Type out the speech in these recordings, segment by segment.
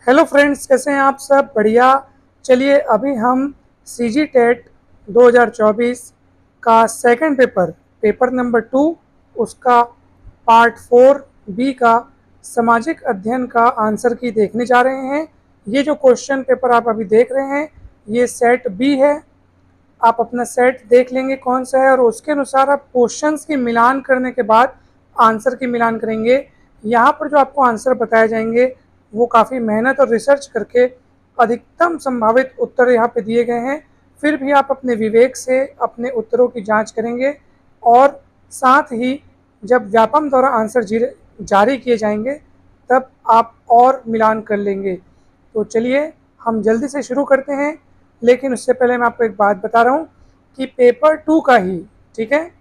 Hello friends, कैसे हैं आप सब? बढ़िया। चलिए अभी हम सीजी टेट 2024 का सेकंड पेपर नंबर 2, उसका पार्ट 4 बी का सामाजिक अध्ययन का आंसर की देखने जा रहे हैं। ये जो क्वेश्चन पेपर आप अभी देख रहे हैं ये सेट बी है। आप अपना सेट देख लेंगे कौन सा है और उसके अनुसार आप क्वेश्चंस की मिलान करने के बाद आंसर की मिलान करेंगे। यहाँ पर जो आपको आंसर बताए जाएंगे वो काफ़ी मेहनत और रिसर्च करके अधिकतम संभावित उत्तर यहाँ पे दिए गए हैं। फिर भी आप अपने विवेक से अपने उत्तरों की जांच करेंगे और साथ ही जब व्यापम द्वारा आंसर जारी किए जाएंगे तब आप और मिलान कर लेंगे। तो चलिए हम जल्दी से शुरू करते हैं। लेकिन उससे पहले मैं आपको एक बात बता रहा हूँ कि पेपर 2 का ही, ठीक है,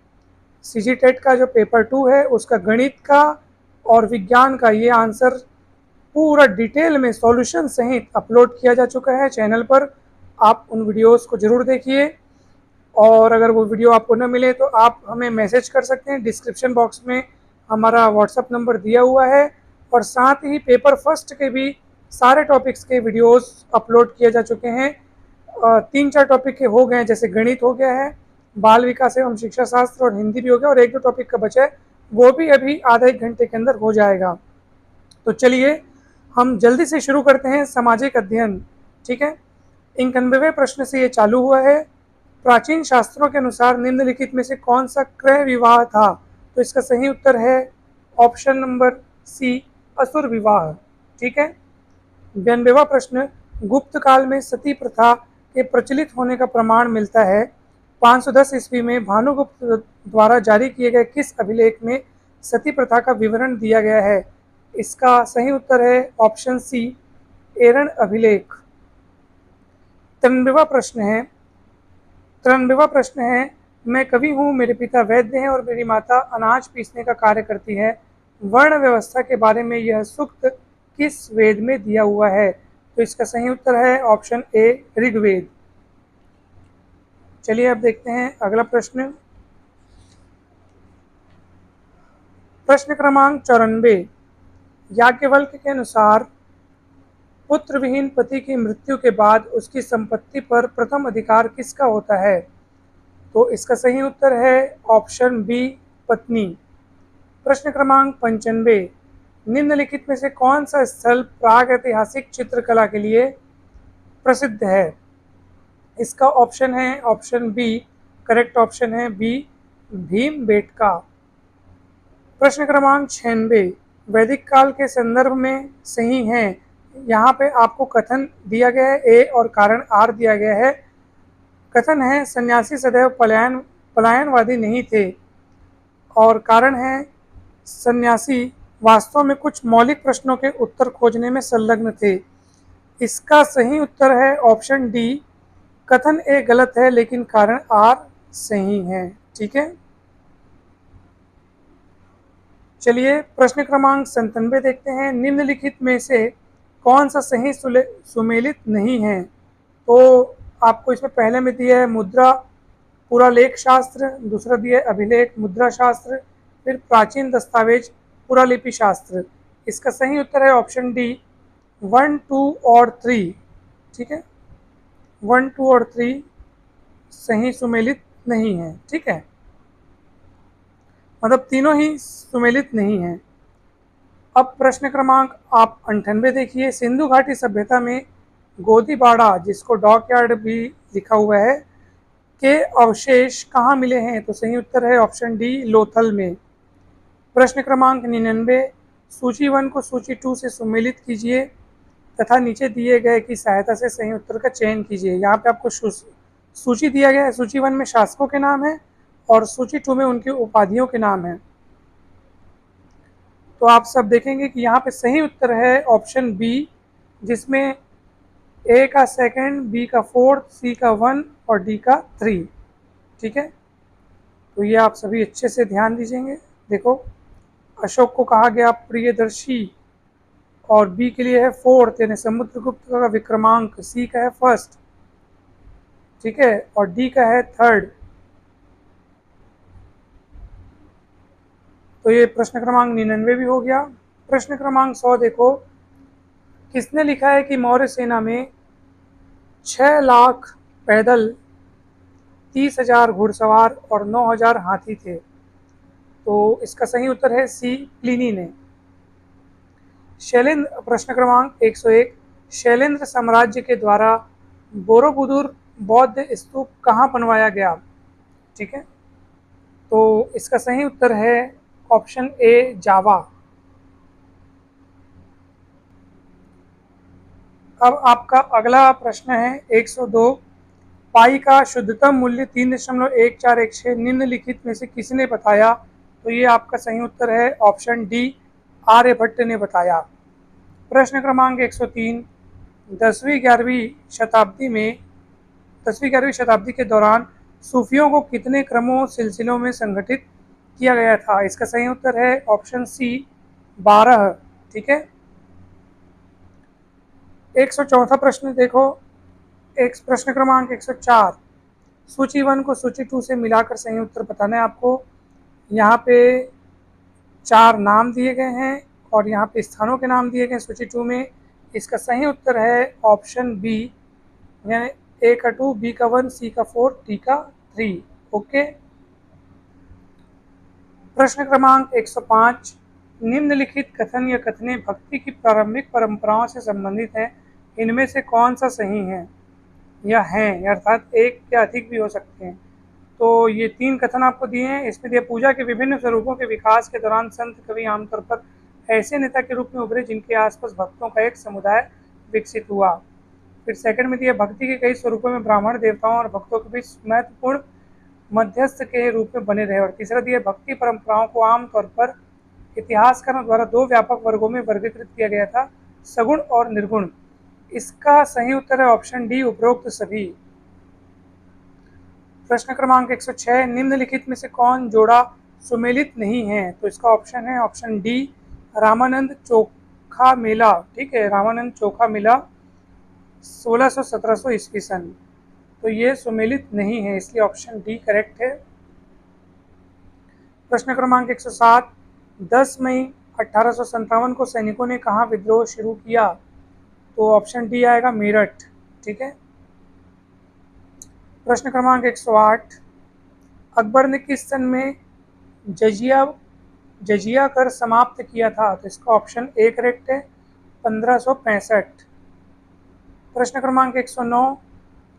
सीजी टेट का जो पेपर 2 है उसका गणित का और विज्ञान का ये आंसर पूरा डिटेल में सॉल्यूशन सहित अपलोड किया जा चुका है चैनल पर। आप उन वीडियोस को ज़रूर देखिए और अगर वो वीडियो आपको न मिले तो आप हमें मैसेज कर सकते हैं। डिस्क्रिप्शन बॉक्स में हमारा व्हाट्सअप नंबर दिया हुआ है और साथ ही पेपर फर्स्ट के भी सारे टॉपिक्स के वीडियोस अपलोड किए जा चुके हैं। 3-4 टॉपिक के हो गए हैं, जैसे गणित हो गया है, बाल विकास एवं शिक्षा शास्त्र और हिंदी भी हो गया और एक दो टॉपिक का बचा है, वो भी अभी आधा एक घंटे के अंदर हो जाएगा। तो चलिए हम जल्दी से शुरू करते हैं सामाजिक अध्ययन। ठीक है, 91वें प्रश्न से ये चालू हुआ है। प्राचीन शास्त्रों के अनुसार निम्नलिखित में से कौन सा क्रय विवाह था? तो इसका सही उत्तर है ऑप्शन नंबर सी, असुर विवाह। ठीक है, 92वां प्रश्न, गुप्त काल में सती प्रथा के प्रचलित होने का प्रमाण मिलता है 510 ईस्वी में भानुगुप्त द्वारा जारी किए गए किस अभिलेख में सती प्रथा का विवरण दिया गया है? इसका सही उत्तर है ऑप्शन सी, एरन अभिलेख। 93वां प्रश्न है 93वां प्रश्न है, मैं कवि हूँ, मेरे पिता वैद्य हैं और मेरी माता अनाज पीसने का कार्य करती है। वर्ण व्यवस्था के बारे में यह सूक्त किस वेद में दिया हुआ है? तो इसका सही उत्तर है ऑप्शन ए, ऋग्वेद। चलिए अब देखते हैं अगला प्रश्न। प्रश्न क्रमांक 94, याज्ञवल्क्य के अनुसार पुत्र विहीन पति की मृत्यु के बाद उसकी संपत्ति पर प्रथम अधिकार किसका होता है? तो इसका सही उत्तर है ऑप्शन बी, पत्नी। प्रश्न क्रमांक 95, निम्नलिखित में से कौन सा स्थल प्राग ऐतिहासिक चित्रकला के लिए प्रसिद्ध है? इसका ऑप्शन है ऑप्शन बी, करेक्ट ऑप्शन है बी, भीमबेटका। प्रश्न क्रमांक 96, वैदिक काल के संदर्भ में सही है। यहाँ पे आपको कथन दिया गया है ए और कारण आर दिया गया है। कथन है सन्यासी सदैव पलायनवादी नहीं थे और कारण है सन्यासी वास्तव में कुछ मौलिक प्रश्नों के उत्तर खोजने में संलग्न थे। इसका सही उत्तर है ऑप्शन डी, कथन ए गलत है लेकिन कारण आर सही है। ठीक है, चलिए प्रश्न क्रमांक 97 देखते हैं। निम्नलिखित में से कौन सा सही सुमेलित नहीं है? तो आपको इसमें पहले में दिया है मुद्रा पुरालेख शास्त्र, दूसरा दिया है अभिलेख मुद्रा शास्त्र, फिर प्राचीन दस्तावेज पुरालिपि शास्त्र। इसका सही उत्तर है ऑप्शन डी, 1, 2 और 3। ठीक है, 1, 2 और 3 सही सुमेलित नहीं है। ठीक है, मतलब तीनों ही सुमेलित नहीं है। अब प्रश्न क्रमांक आप 98 देखिए। सिंधु घाटी सभ्यता में गोदीबाड़ा, जिसको डॉकयार्ड भी लिखा हुआ है, के अवशेष कहाँ मिले हैं? तो सही उत्तर है ऑप्शन डी, लोथल में। प्रश्न क्रमांक 99, सूची 1 को सूची 2 से सुमेलित कीजिए तथा नीचे दिए गए की सहायता से सही उत्तर का चयन कीजिए। यहाँ पे आपको सूची दिया गया है। सूची 1 में शासकों के नाम है और सूची 2 में उनकी उपाधियों के नाम है। तो आप सब देखेंगे कि यहाँ पे सही उत्तर है ऑप्शन बी, जिसमें ए का सेकंड, बी का फोर्थ, सी का 1 और डी का 3। ठीक है, तो ये आप सभी अच्छे से ध्यान दीजिएंगे। देखो, अशोक को कहा गया प्रियदर्शी और बी के लिए है फोर्थ यानी समुद्रगुप्त का विक्रमांक, सी का है फर्स्ट, ठीक है, और डी का है थर्ड। तो ये प्रश्न क्रमांक 99 भी हो गया। प्रश्न क्रमांक 100 देखो, किसने लिखा है कि मौर्य सेना में 6 लाख पैदल, 30,000 घुड़सवार और 9,000 हाथी थे? तो इसका सही उत्तर है सी, प्लिनी ने। शैलेंद्र, प्रश्न क्रमांक 101, शैलेंद्र साम्राज्य के द्वारा बोरोबुदुर बौद्ध स्तूप कहाँ बनवाया गया? ठीक है, तो इसका सही उत्तर है ऑप्शन ए, जावा। अब आपका अगला प्रश्न है 102, पाई का शुद्धतम मूल्य 3.1416 निम्नलिखित में से किसने बताया? तो ये आपका सही उत्तर है ऑप्शन डी, आर्यभट्ट ने बताया। प्रश्न क्रमांक 103, 10वीं-11वीं शताब्दी में 10वीं-11वीं शताब्दी के दौरान सूफियों को कितने क्रमों सिलसिलों में संगठित किया गया था? इसका सही उत्तर है ऑप्शन सी, 12। ठीक है, 104 प्रश्न देखो। एक प्रश्न क्रमांक 104, सूची 1 को सूची 2 से मिलाकर सही उत्तर बताना है आपको। यहाँ पे 4 नाम दिए गए हैं और यहाँ पे स्थानों के नाम दिए गए सूची 2 में। इसका सही उत्तर है ऑप्शन बी, यानी ए का 2, बी का 1, सी का 4, डी का 3। ओके, प्रश्न क्रमांक 105, निम्नलिखित कथन या कथनें भक्ति की प्रारंभिक परंपराओं से संबंधित हैं, इनमें से कौन सा सही है या हैं, अर्थात एक या अधिक भी हो सकते हैं। तो ये 3 कथन आपको दिए हैं। इसमें दिए, पूजा के विभिन्न स्वरूपों के विकास के दौरान संत कवि आमतौर पर ऐसे नेता के रूप में उभरे जिनके आसपास भक्तों का एक समुदाय विकसित हुआ। फिर सेकंड में दिया, भक्ति के कई स्वरूपों में ब्राह्मण देवताओं और भक्तों के बीच महत्वपूर्ण मध्यस्थ के रूप में बने रहे। और तीसरा दिया, भक्ति परंपराओं को आमतौर पर इतिहासकारों द्वारा 2 व्यापक वर्गों में वर्गीकृत किया गया था, सगुण और निर्गुण। इसका सही उत्तर है ऑप्शन डी, उपरोक्त सभी। प्रश्न क्रमांक 106, निम्नलिखित में से कौन जोड़ा सुमेलित नहीं है? तो इसका ऑप्शन है ऑप्शन डी, रामानंद चोखा मेला। ठीक है, रामानंद चोखा मेला 1600-1700 ईस्वी सन। तो ये सुमेलित नहीं है, इसलिए ऑप्शन डी करेक्ट है। प्रश्न क्रमांक 107, 10 मई 1857 को सैनिकों ने कहाँ विद्रोह शुरू किया? तो ऑप्शन डी आएगा, मेरठ। ठीक है, प्रश्न क्रमांक 108, अकबर ने किस सन में जजिया कर समाप्त किया था? तो इसका ऑप्शन ए करेक्ट है, 1565। प्रश्न क्रमांक 109,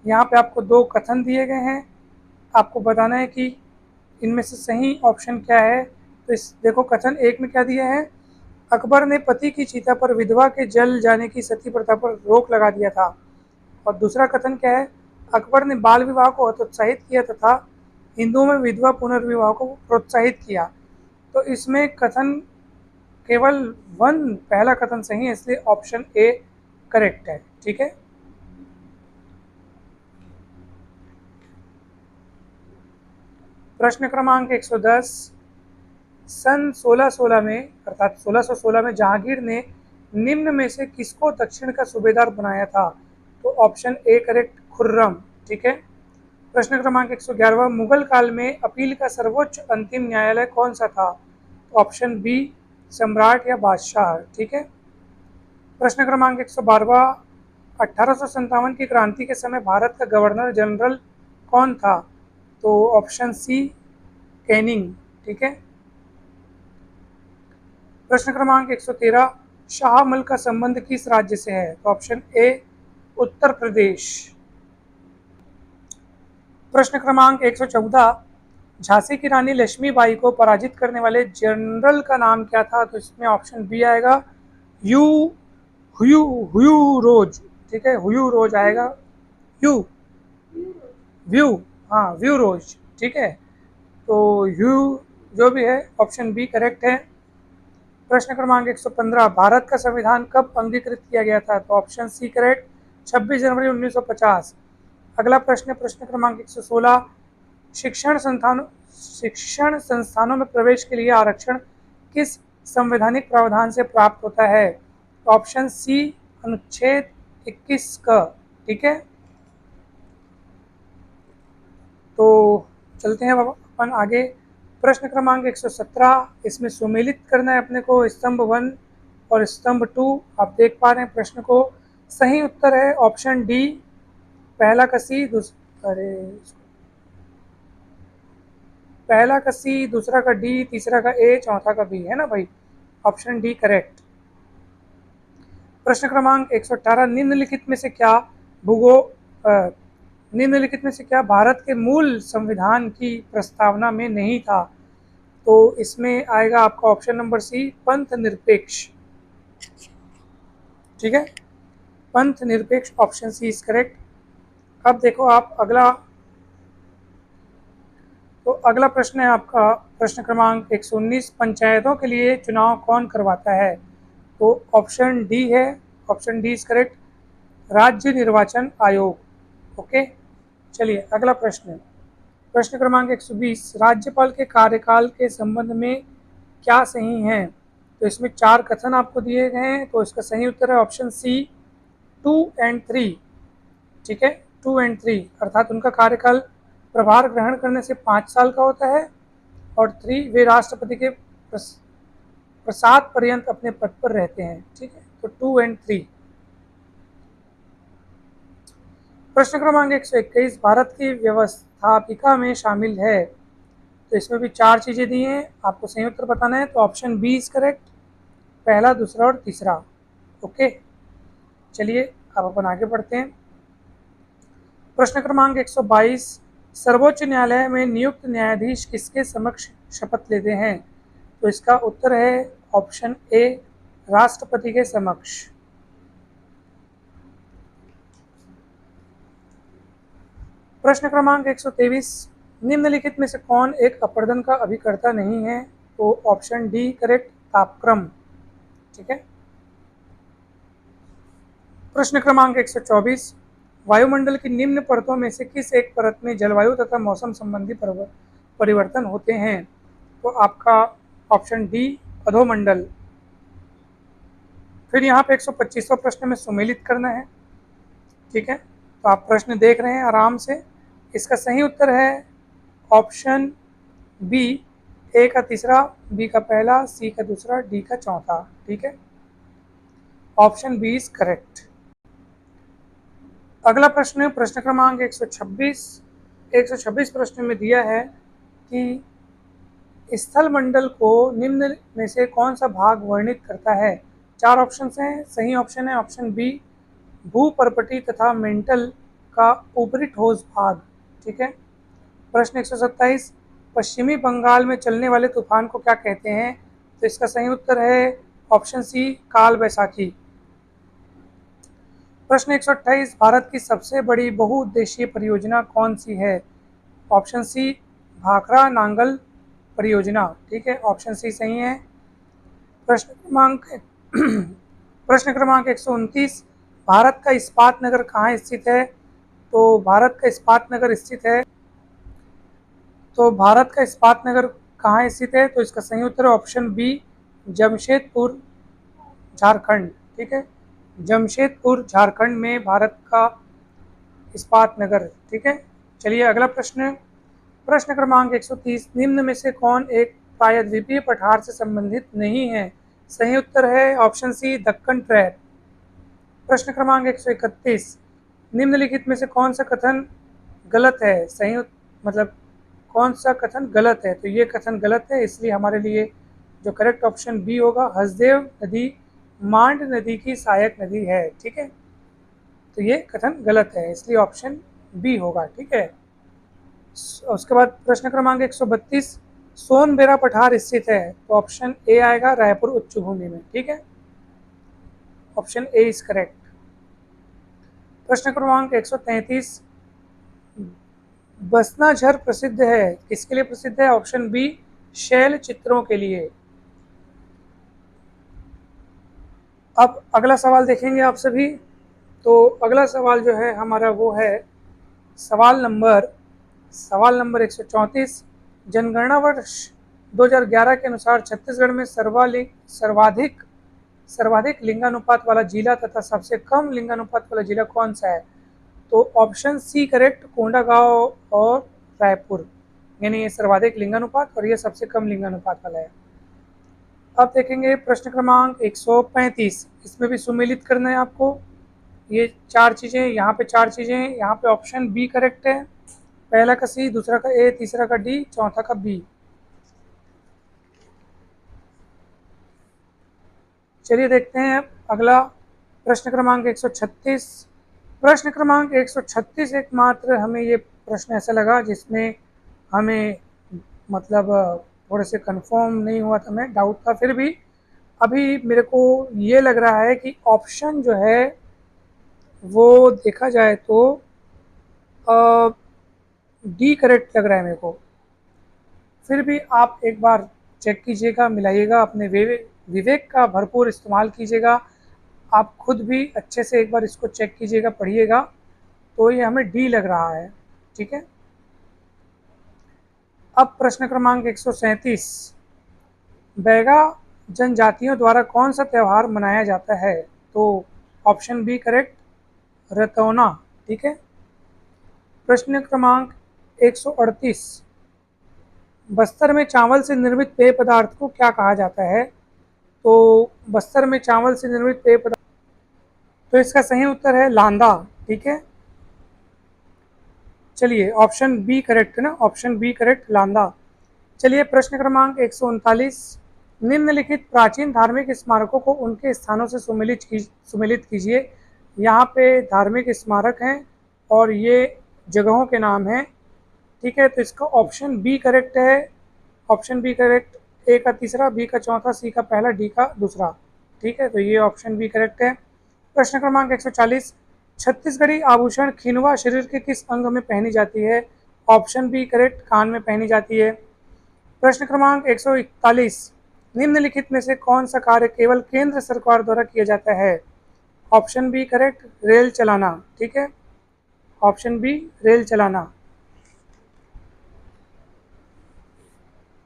यहाँ पे आपको 2 कथन दिए गए हैं, आपको बताना है कि इनमें से सही ऑप्शन क्या है। तो इस देखो, कथन 1 में क्या दिया है, अकबर ने पति की चिता पर विधवा के जल जाने की सती प्रथा पर रोक लगा दिया था। और दूसरा कथन क्या है, अकबर ने बाल विवाह को हतोत्साहित किया तथा हिंदुओं में विधवा पुनर्विवाह को प्रोत्साहित किया। तो इसमें कथन केवल 1, पहला कथन सही है, इसलिए ऑप्शन ए करेक्ट है। ठीक है, प्रश्न क्रमांक 110, सन 1616 में अर्थात 1616 में जहांगीर ने निम्न में से किसको दक्षिण का सूबेदार बनाया था? तो ऑप्शन ए करेक्ट, खुर्रम। ठीक है, प्रश्न क्रमांक 111, मुगल काल में अपील का सर्वोच्च अंतिम न्यायालय कौन सा था? तो ऑप्शन बी, सम्राट या बादशाह। ठीक है, प्रश्न क्रमांक 112, 1857 की क्रांति के समय भारत का गवर्नर जनरल कौन था? तो ऑप्शन सी, कैनिंग। ठीक है, प्रश्न क्रमांक 113, शाहमल का संबंध किस राज्य से है? तो ऑप्शन ए, उत्तर प्रदेश। प्रश्न क्रमांक 114, झांसी की रानी लक्ष्मीबाई को पराजित करने वाले जनरल का नाम क्या था? तो इसमें ऑप्शन बी आएगा, यू हुयू हुयू रोज। ठीक है, हुयू रोज आएगा, यू व्यू, हाँ व्यू रोज। ठीक है, तो यू जो भी है, ऑप्शन बी करेक्ट है। प्रश्न क्रमांक 115, भारत का संविधान कब अंगीकृत किया गया था? तो ऑप्शन सी करेक्ट, 26 जनवरी 1950। अगला प्रश्न, प्रश्न क्रमांक 116, शिक्षण संस्थानों में प्रवेश के लिए आरक्षण किस संवैधानिक प्रावधान से प्राप्त होता है? ऑप्शन सी, अनुच्छेद 21 का। ठीक है, तो चलते हैं अपन आगे। प्रश्न क्रमांक 117, इसमें सुमेलित करना है अपने को स्तंभ 1 और स्तंभ 2 आप देख पा रहे हैं प्रश्न को। सही उत्तर है ऑप्शन डी, पहला का सी, पहला का सी, दूसरा का डी, तीसरा का ए, चौथा का बी, है ना भाई। Option D correct. प्रश्न क्रमांक 118, भूगो निम्नलिखित में से क्या भारत के मूल संविधान की प्रस्तावना में नहीं था? तो इसमें आएगा आपका ऑप्शन नंबर सी, पंथ निरपेक्ष। ठीक है, पंथ निरपेक्ष, ऑप्शन सी इज करेक्ट। अब देखो आप अगला प्रश्न है आपका प्रश्न क्रमांक 119, पंचायतों के लिए चुनाव कौन करवाता है? तो ऑप्शन डी है, ऑप्शन डी इज करेक्ट, राज्य निर्वाचन आयोग। ओके, चलिए अगला प्रश्न। प्रश्न क्रमांक 120, राज्यपाल के कार्यकाल के संबंध में क्या सही है? तो इसमें 4 कथन आपको दिए गए हैं, तो इसका सही उत्तर है ऑप्शन सी, 2 और 3। ठीक है, 2 और 3, अर्थात उनका कार्यकाल प्रभार ग्रहण करने से 5 साल का होता है, और 3 वे राष्ट्रपति के प्रसाद पर्यंत अपने पद पर रहते हैं। ठीक है, तो 2 और 3। प्रश्न क्रमांक 121, भारत की व्यवस्थापिका में शामिल है? तो इसमें भी 4 चीजें दी हैं, आपको सही उत्तर बताना है। तो ऑप्शन बी इज करेक्ट, पहला, दूसरा और तीसरा। ओके, चलिए अब अपन आगे बढ़ते हैं। प्रश्न क्रमांक 122, सर्वोच्च न्यायालय में नियुक्त न्यायाधीश किसके समक्ष शपथ लेते हैं? तो इसका उत्तर है ऑप्शन ए, राष्ट्रपति के समक्ष। प्रश्न क्रमांक 123, निम्नलिखित में से कौन एक अपवर्तन का अभिकर्ता नहीं है? तो ऑप्शन डी करेक्ट, तापक्रम। ठीक है। प्रश्न क्रमांक 124, वायुमंडल की निम्न परतों में से किस एक परत में जलवायु तथा मौसम संबंधी परिवर्तन होते हैं? तो आपका ऑप्शन डी, अधोमंडल। फिर यहाँ पे 125वां प्रश्न में सुमेलित करना है। ठीक है, तो आप प्रश्न देख रहे हैं आराम से। इसका सही उत्तर है ऑप्शन बी, ए का तीसरा, बी का पहला, सी का दूसरा, डी का चौथा। ठीक है, ऑप्शन बी इज करेक्ट। अगला प्रश्न प्रश्न क्रमांक 126 प्रश्न में दिया है कि स्थल मंडल को निम्न में से कौन सा भाग वर्णित करता है? 4 ऑप्शन हैं, सही ऑप्शन है ऑप्शन बी, भूपर्पटी तथा मेंटल का ऊपरी ठोस भाग। ठीक है। प्रश्न 127, पश्चिमी बंगाल में चलने वाले तूफान को क्या कहते हैं? तो इसका सही उत्तर है ऑप्शन सी, काल बैसाखी। प्रश्न 128, भारत की सबसे बड़ी बहुउद्देशीय परियोजना कौन सी है? ऑप्शन सी, भाखड़ा नांगल परियोजना। ठीक है, ऑप्शन सी सही है। प्रश्न क्रमांक 129, भारत का इस्पात नगर कहाँ स्थित है? तो भारत का इस्पात नगर कहाँ स्थित है? तो इसका सही उत्तर है ऑप्शन बी, जमशेदपुर झारखंड। ठीक है, जमशेदपुर झारखंड में भारत का इस्पात नगर। ठीक है, चलिए अगला प्रश्न क्रमांक 130, निम्न में से कौन एक प्रायद्वीपीय पठार से संबंधित नहीं है? सही उत्तर है ऑप्शन सी, दक्कन ट्रैप। प्रश्न क्रमांक 131, निम्नलिखित में से कौन सा कथन गलत है? कौन सा कथन गलत है? तो ये कथन गलत है, इसलिए हमारे लिए जो करेक्ट ऑप्शन बी होगा, हसदेव नदी मांड नदी की सहायक नदी है। ठीक है, तो ये कथन गलत है, इसलिए ऑप्शन बी होगा। ठीक है। उसके बाद प्रश्न क्रमांक 132, सोनबेरा पठार स्थित है? तो ऑप्शन ए आएगा, रायपुर उच्च भूमि में। ठीक है, ऑप्शन ए इज करेक्ट। प्रश्न क्रमांक 133, बसनाझर प्रसिद्ध है, किसके लिए प्रसिद्ध है? ऑप्शन बी, शैल चित्रों के लिए। अब अगला सवाल देखेंगे आप सभी। तो अगला सवाल जो है हमारा वो है सवाल नंबर 134, जनगणना वर्ष 2011 के अनुसार छत्तीसगढ़ में सर्वाधिक लिंगानुपात वाला जिला तथा सबसे कम लिंगानुपात वाला जिला कौन सा है? तो ऑप्शन सी करेक्ट, कोंडागांव और रायपुर, यानी ये सर्वाधिक लिंगानुपात और ये सबसे कम लिंगानुपात वाला है। अब देखेंगे प्रश्न क्रमांक 135। इसमें भी सुमेलित करना है आपको। ये चार चीज़ें, यहाँ पे चार चीज़ें, यहाँ पे ऑप्शन बी करेक्ट है। पहला का सी, दूसरा का ए, तीसरा का डी, चौथा का बी। चलिए देखते हैं अगला प्रश्न क्रमांक 136। प्रश्न क्रमांक 136 एकमात्र हमें ये प्रश्न ऐसा लगा जिसमें हमें मतलब थोड़े से कंफर्म नहीं हुआ था, मैं डाउट था, फिर भी अभी मेरे को ये लग रहा है कि ऑप्शन जो है वो देखा जाए तो डी करेक्ट लग रहा है मेरे को। फिर भी आप एक बार चेक कीजिएगा, मिलाइएगा, अपने विवेक का भरपूर इस्तेमाल कीजिएगा। आप खुद भी अच्छे से एक बार इसको चेक कीजिएगा, पढ़िएगा। तो ये हमें डी लग रहा है, ठीक है। अब प्रश्न क्रमांक 137। बैगा जनजातियों द्वारा कौन सा त्यौहार मनाया जाता है? तो ऑप्शन बी करेक्ट, रतौना, ठीक है। प्रश्न क्रमांक 138। बस्तर में चावल से निर्मित पेय पदार्थ को क्या कहा जाता है? तो बस्तर में चावल से निर्मित पेय पदार्थ, तो इसका सही उत्तर है लांदा, ठीक है। चलिए ऑप्शन बी करेक्ट है ना, ऑप्शन बी करेक्ट, लांदा। चलिए प्रश्न क्रमांक 139। निम्नलिखित प्राचीन धार्मिक स्मारकों को उनके स्थानों से सुमेलित कीजिए। यहाँ पे धार्मिक स्मारक हैं और ये जगहों के नाम हैं, ठीक है। तो इसका ऑप्शन बी करेक्ट है, ऑप्शन बी करेक्ट। ए का तीसरा, बी का चौथा, सी का पहला, डी का दूसरा, ठीक है। तो ये ऑप्शन बी करेक्ट है। प्रश्न क्रमांक 140। छत्तीसगढ़ी आभूषण खिनवा शरीर के किस अंग में पहनी जाती है? ऑप्शन बी करेक्ट, कान में पहनी जाती है। प्रश्न क्रमांक 141। निम्नलिखित में से कौन सा कार्य केवल केंद्र सरकार द्वारा किया जाता है? ऑप्शन बी करेक्ट, रेल चलाना, ठीक है। ऑप्शन बी, रेल चलाना।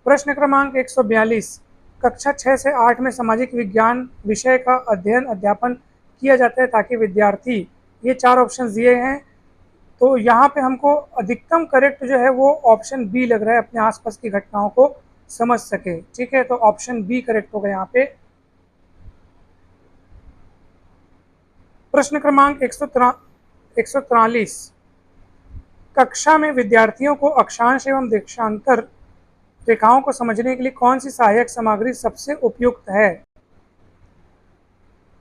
प्रश्न क्रमांक 142। कक्षा 6 से 8 में सामाजिक विज्ञान विषय का अध्ययन अध्यापन किया जाता है ताकि विद्यार्थी, ये चार ऑप्शन दिए हैं, तो यहाँ पे हमको अधिकतम करेक्ट जो है वो ऑप्शन बी लग रहा है, अपने आसपास की घटनाओं को समझ सके, ठीक है। तो ऑप्शन बी करेक्ट होगा यहाँ पे। प्रश्न क्रमांक 143। कक्षा में विद्यार्थियों को अक्षांश एवं देशांतर रेखाओं को समझने के लिए कौन सी सहायक सामग्री सबसे उपयुक्त है?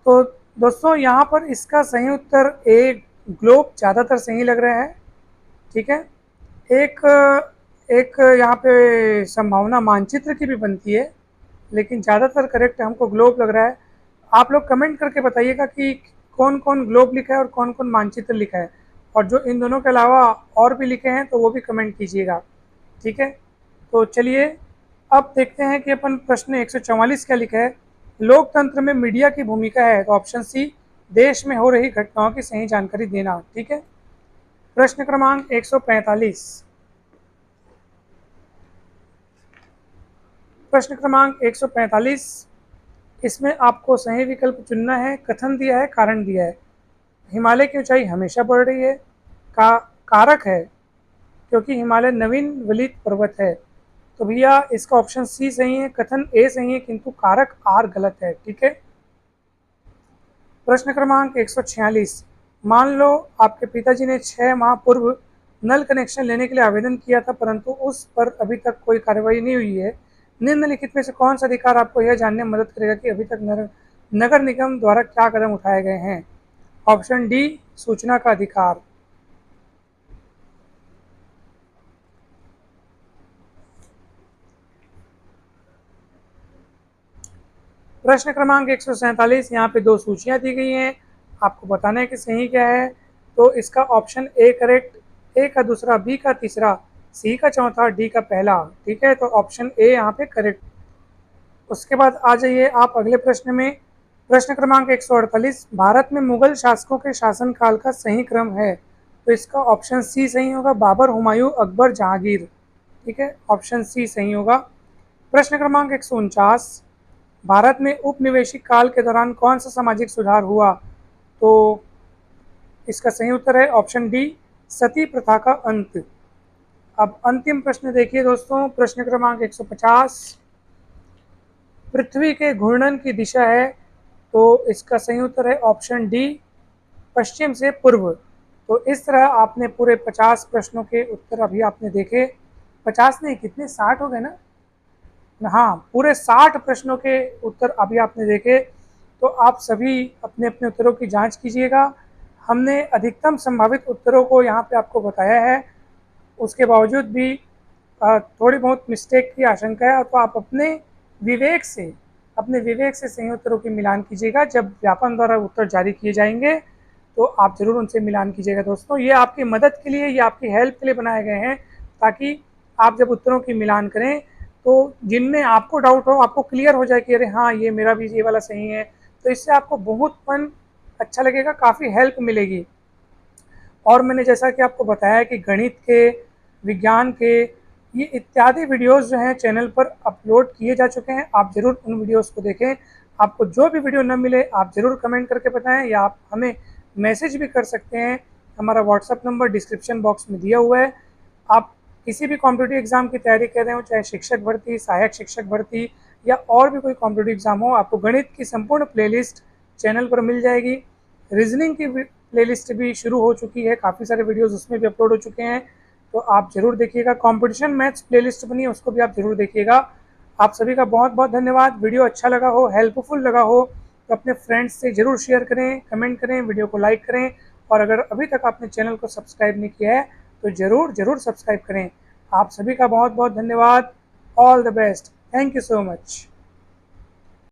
तो दोस्तों यहाँ पर इसका सही उत्तर ए, ग्लोब ज़्यादातर सही लग रहा है, ठीक है। एक एक यहाँ पे संभावना मानचित्र की भी बनती है, लेकिन ज़्यादातर करेक्ट हमको ग्लोब लग रहा है। आप लोग कमेंट करके बताइएगा कि कौन कौन ग्लोब लिखा है और कौन कौन मानचित्र लिखा है, और जो इन दोनों के अलावा और भी लिखे हैं तो वो भी कमेंट कीजिएगा, ठीक है। तो चलिए अब देखते हैं कि अपन प्रश्न 144 क्या लिखा है। लोकतंत्र में मीडिया की भूमिका है, तो ऑप्शन सी, देश में हो रही घटनाओं की सही जानकारी देना, ठीक है। प्रश्न क्रमांक 145। प्रश्न क्रमांक 145। इसमें आपको सही विकल्प चुनना है। कथन दिया है, कारण दिया है। हिमालय की ऊंचाई हमेशा बढ़ रही है, का कारक है क्योंकि हिमालय नवीन वलित पर्वत है। तो भैया इसका ऑप्शन सी सही है, कथन ए सही है, किंतु कारक आर गलत है, ठीक है। प्रश्न क्रमांक 146। मान लो आपके पिताजी ने 6 माह पूर्व नल कनेक्शन लेने के लिए आवेदन किया था, परंतु उस पर अभी तक कोई कार्रवाई नहीं हुई है। निम्नलिखित में से कौन सा अधिकार आपको यह जानने में मदद करेगा कि अभी तक नगर निगम द्वारा क्या कदम उठाए गए हैं? ऑप्शन डी, सूचना का अधिकार। प्रश्न क्रमांक 147। यहाँ पे दो सूचियाँ दी गई हैं, आपको बताना है कि सही क्या है। तो इसका ऑप्शन ए करेक्ट, ए का दूसरा, बी का तीसरा, सी का चौथा, डी का पहला, ठीक है। तो ऑप्शन ए यहाँ पे करेक्ट। उसके बाद आ जाइए आप अगले प्रश्न में। प्रश्न क्रमांक 148। भारत में मुगल शासकों के शासनकाल का सही क्रम है, तो इसका ऑप्शन सी सही होगा, बाबर, हुमायूं, अकबर, जहांगीर, ठीक है। ऑप्शन सी सही होगा। प्रश्न क्रमांक 149। भारत में उपनिवेशिक काल के दौरान कौन सा सामाजिक सुधार हुआ? तो इसका सही उत्तर है ऑप्शन डी, सती प्रथा का अंत। अब अंतिम प्रश्न देखिए दोस्तों, प्रश्न क्रमांक 150। पृथ्वी के घूर्णन की दिशा है? तो इसका सही उत्तर है ऑप्शन डी, पश्चिम से पूर्व। तो इस तरह आपने पूरे 50 प्रश्नों के उत्तर अभी आपने देखे। 50 नहीं, कितने, 60 हो गए ना? हाँ, पूरे 60 प्रश्नों के उत्तर अभी आपने देखे। तो आप सभी अपने अपने उत्तरों की जांच कीजिएगा। हमने अधिकतम संभावित उत्तरों को यहाँ पे आपको बताया है, उसके बावजूद भी थोड़ी बहुत मिस्टेक की आशंका है, तो आप विवेक से अपने विवेक से सही उत्तरों की मिलान कीजिएगा। जब व्यापन द्वारा उत्तर जारी किए जाएंगे तो आप ज़रूर उनसे मिलान कीजिएगा। दोस्तों, ये आपकी मदद के लिए, ये आपकी हेल्प के लिए बनाए गए हैं, ताकि आप जब उत्तरों की मिलान करें तो जिनमें आपको डाउट हो, आपको क्लियर हो जाए कि अरे हाँ, ये मेरा भी ये वाला सही है। तो इससे आपको बहुत अच्छा लगेगा, काफ़ी हेल्प मिलेगी। और मैंने जैसा कि आपको बताया कि गणित के, विज्ञान के, ये इत्यादि वीडियोस जो हैं चैनल पर अपलोड किए जा चुके हैं। आप ज़रूर उन वीडियोस को देखें। आपको जो भी वीडियो न मिले आप ज़रूर कमेंट करके बताएं, या आप हमें मैसेज भी कर सकते हैं। हमारा व्हाट्सअप नंबर डिस्क्रिप्शन बॉक्स में दिया हुआ है। आप किसी भी कॉम्पिटिटिव एग्ज़ाम की तैयारी कर रहे हो, चाहे शिक्षक भर्ती, सहायक शिक्षक भर्ती या और भी कोई कॉम्पिटिटिव एग्ज़ाम हो, आपको गणित की संपूर्ण प्लेलिस्ट चैनल पर मिल जाएगी। रीजनिंग की प्लेलिस्ट भी शुरू हो चुकी है, काफ़ी सारे वीडियोस उसमें भी अपलोड हो चुके हैं, तो आप ज़रूर देखिएगा। कंपटीशन मैथ्स प्लेलिस्ट बनी है, उसको भी आप ज़रूर देखिएगा। आप सभी का बहुत बहुत धन्यवाद। वीडियो अच्छा लगा हो, हेल्पफुल लगा हो, तो अपने फ्रेंड्स से ज़रूर शेयर करें, कमेंट करें, वीडियो को लाइक करें, और अगर अभी तक आपने चैनल को सब्सक्राइब नहीं किया है तो ज़रूर सब्सक्राइब करें। आप सभी का बहुत बहुत धन्यवाद। All the best. Thank you so much.